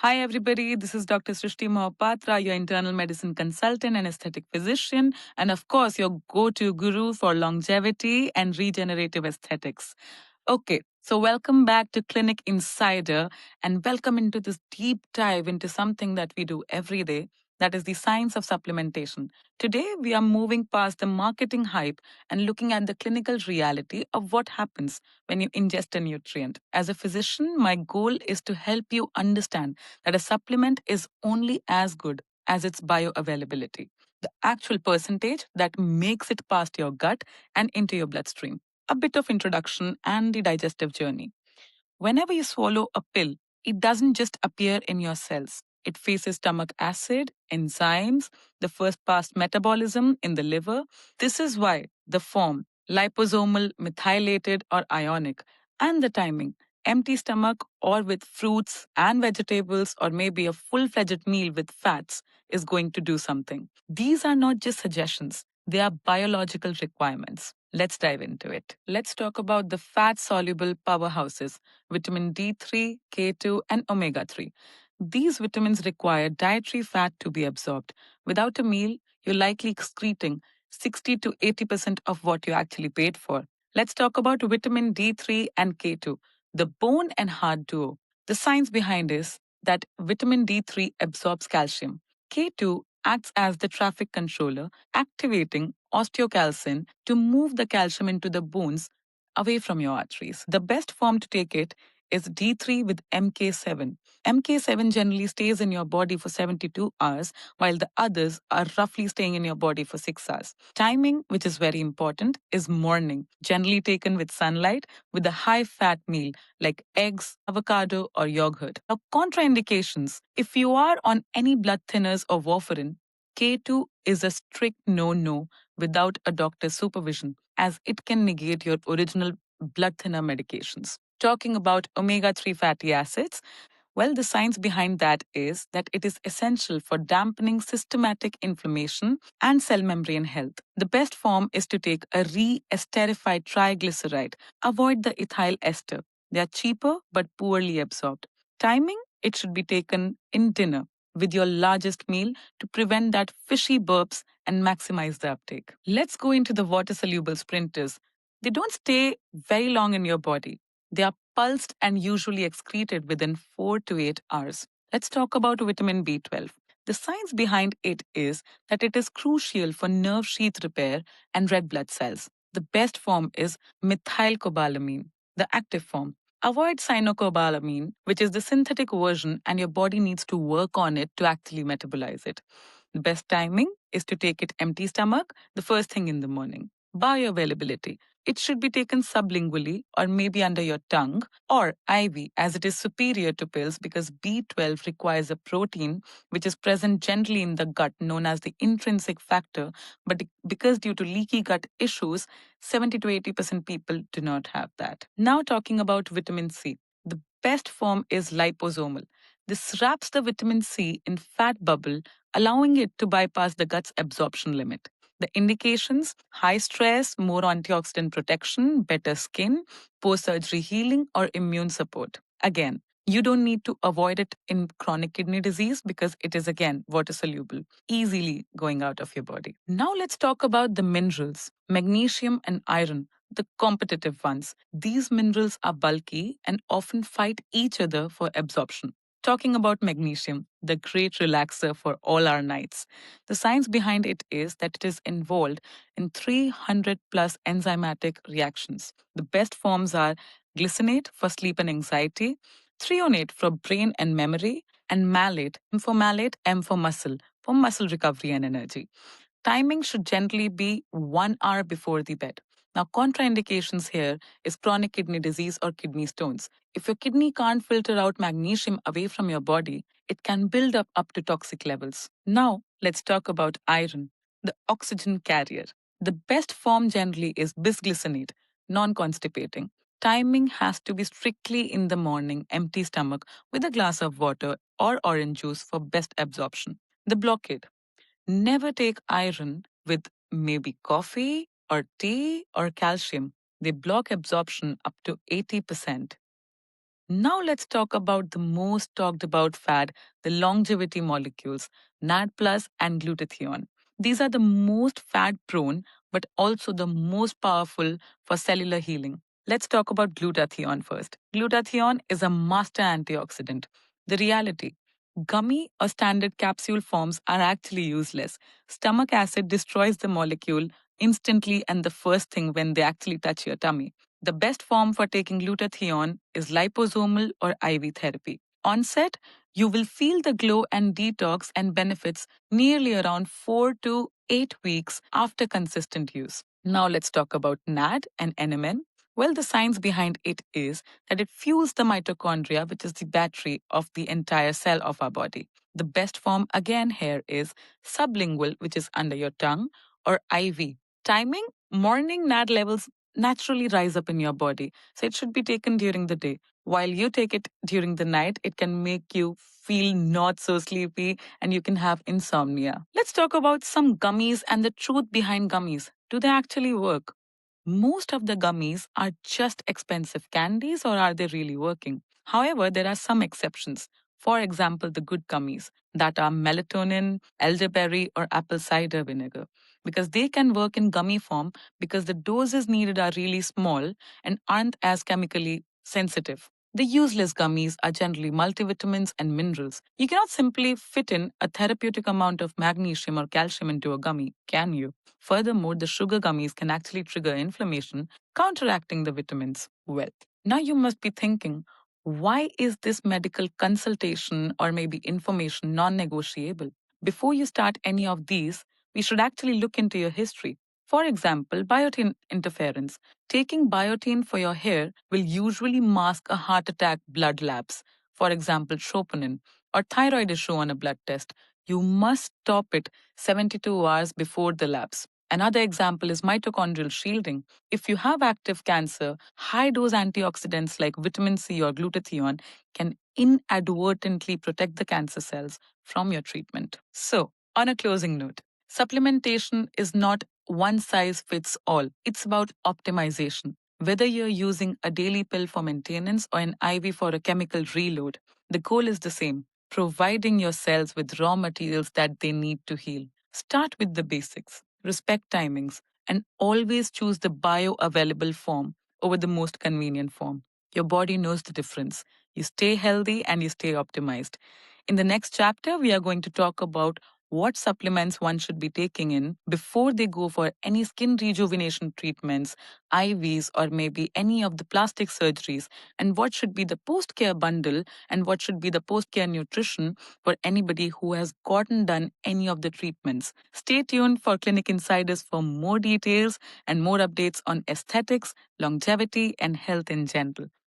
Hi, everybody. This is Dr. Srishti Mohapatra, your internal medicine consultant and aesthetic physician, and of course, your go to guru for longevity and regenerative aesthetics. Okay, so welcome back to Clinic Insider, and welcome into this deep dive into something that we do every day. That is the science of supplementation. Today, we are moving past the marketing hype and looking at the clinical reality of what happens when you ingest a nutrient. As a physician, my goal is to help you understand that a supplement is only as good as its bioavailability, the actual percentage that makes it past your gut and into your bloodstream. A bit of introduction and the digestive journey. Whenever you swallow a pill, it doesn't just appear in your cells. It faces stomach acid, enzymes, the first pass metabolism in the liver. This is why the form, liposomal, methylated, or ionic, and the timing, empty stomach or with fruits and vegetables, or maybe a full fledged meal with fats, is going to do something. These are not just suggestions, they are biological requirements. Let's dive into it. Let's talk about the fat soluble powerhouses vitamin D3, K2, and omega 3. These vitamins require dietary fat to be absorbed. Without a meal, you're likely excreting 60 to 80% of what you actually paid for. Let's talk about vitamin D3 and K2, the bone and heart duo. The science behind is that vitamin D3 absorbs calcium. K2 acts as the traffic controller, activating osteocalcin to move the calcium into the bones away from your arteries. The best form to take it is D3 with MK7. MK7 generally stays in your body for 72 hours, while the others are roughly staying in your body for 6 hours. Timing, which is very important, is morning, generally taken with sunlight with a high fat meal like eggs, avocado, or yogurt. Now, contraindications. If you are on any blood thinners or warfarin, K2 is a strict no without a doctor's supervision, as it can negate your original blood thinner medications. Talking about omega 3 fatty acids, well, the science behind that is that it is essential for dampening systematic inflammation and cell membrane health. The best form is to take a re esterified triglyceride. Avoid the ethyl ester. They are cheaper but poorly absorbed. Timing, it should be taken in dinner with your largest meal to prevent that fishy burps and maximize the uptake. Let's go into the water soluble sprinters. They don't stay very long in your body. They are pulsed and usually excreted within 4 to 8 hours. Let's talk about vitamin B12. The science behind it is that it is crucial for nerve sheath repair and red blood cells. The best form is methylcobalamin, the active form. Avoid cyanocobalamin, which is the synthetic version, and your body needs to work on it to actually metabolize it. The best timing is to take it empty stomach the first thing in the morning. Bioavailability. It should be taken sublingually or maybe under your tongue or IV, as it is superior to pills because B12 requires a protein which is present generally in the gut known as the intrinsic factor, but because due to leaky gut issues, 70 to 80% people do not have that. Now talking about vitamin C. The best form is liposomal. This wraps the vitamin C in fat bubble, allowing it to bypass the gut's absorption limit. The indications: high stress, more antioxidant protection, better skin, post surgery healing, or immune support. Again, you don't need to avoid it in chronic kidney disease because it is again water soluble, easily going out of your body. Now let's talk about the minerals, magnesium and iron, the competitive ones. These minerals are bulky and often fight each other for absorption. Talking about magnesium, the great relaxer for all our nights. The science behind it is that it is involved in 300 plus enzymatic reactions. The best forms are glycinate for sleep and anxiety, threonate for brain and memory, and malate, M for muscle, for muscle recovery and energy. Timing should generally be 1 hour before the bed. Now, contraindications here is chronic kidney disease or kidney stones. If your kidney can't filter out magnesium away from your body, it can build up to toxic levels. Now, let's talk about iron, the oxygen carrier. The best form generally is bisglycinate, non constipating. Timing has to be strictly in the morning, empty stomach, with a glass of water or orange juice for best absorption. The blockade. Never take iron with maybe coffee or tea or calcium. They block absorption up to 80%. Now let's talk about the most talked about fad, the longevity molecules, NAD plus and glutathione. These are the most fad prone, but also the most powerful for cellular healing. Let's talk about glutathione first. Glutathione is a master antioxidant. The reality, gummy or standard capsule forms are actually useless. Stomach acid destroys the molecule instantly and the first thing when they actually touch your tummy. The best form for taking glutathione is liposomal or IV therapy. Onset, you will feel the glow and detox and benefits nearly around 4 to 8 weeks after consistent use. Now let's talk about NAD and NMN. Well, the science behind it is that it fuels the mitochondria, which is the battery of the entire cell of our body. The best form again here is sublingual, which is under your tongue, or IV. Timing, morning NAD levels naturally rise up in your body. So it should be taken during the day. While you take it during the night, it can make you feel not so sleepy and you can have insomnia. Let's talk about some gummies and the truth behind gummies. Do they actually work? Most of the gummies are just expensive candies, or are they really working? However, there are some exceptions. For example, the good gummies that are melatonin, elderberry, or apple cider vinegar, because they can work in gummy form because the doses needed are really small and aren't as chemically sensitive. The useless gummies are generally multivitamins and minerals. You cannot simply fit in a therapeutic amount of magnesium or calcium into a gummy, can you? Furthermore, the sugar gummies can actually trigger inflammation, counteracting the vitamins. Well, now you must be thinking, why is this medical consultation or maybe information non negotiable? Before you start any of these, we should actually look into your history. For example, biotin interference. Taking biotin for your hair will usually mask a heart attack blood labs. For example, troponin or thyroid issue on a blood test. You must stop it 72 hours before the labs. Another example is mitochondrial shielding. If you have active cancer, high dose antioxidants like vitamin C or glutathione can inadvertently protect the cancer cells from your treatment. So, on a closing note, supplementation is not one size fits all, it's about optimization. Whether you're using a daily pill for maintenance or an IV for a chemical reload, the goal is the same, providing your cells with raw materials that they need to heal. Start with the basics, respect timings, and always choose the bioavailable form over the most convenient form. Your body knows the difference. You stay healthy and you stay optimized. In the next chapter, we are going to talk about what supplements one should be taking in before they go for any skin rejuvenation treatments, IVs, or maybe any of the plastic surgeries, and what should be the post care bundle and what should be the post care nutrition for anybody who has gotten done any of the treatments. Stay tuned for Clinic Insiders for more details and more updates on aesthetics, longevity, and health in general.